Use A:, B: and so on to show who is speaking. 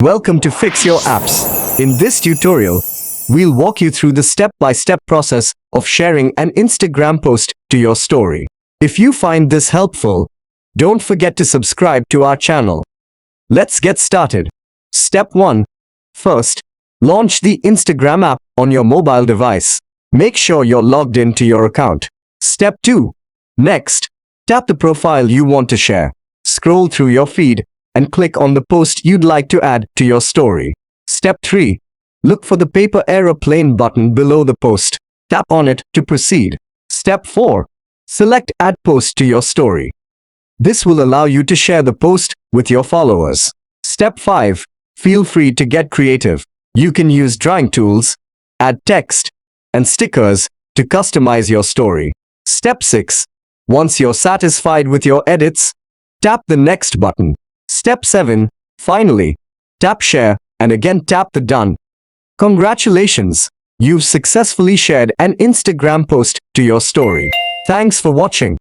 A: Welcome to Fix Your Apps. In this tutorial, we'll walk you through the step-by-step process of sharing an Instagram post to your story. If you find this helpful, don't forget to subscribe to our channel. Let's get started. Step 1. First, launch the Instagram app on your mobile device. Make sure you're logged into your account. Step 2. Next, tap the profile you want to share. Scroll through your feed and click on the post you'd like to add to your story. Step 3. Look for the paper aeroplane button below the post. Tap on it to proceed. Step 4. Select Add Post to your story. This will allow you to share the post with your followers. Step 5. Feel free to get creative. You can use drawing tools, add text, and stickers to customize your story. Step 6. Once you're satisfied with your edits, tap the Next button. Step 7. Finally, tap Share and again tap the Done. Congratulations! You've successfully shared an Instagram post to your story. Thanks for watching.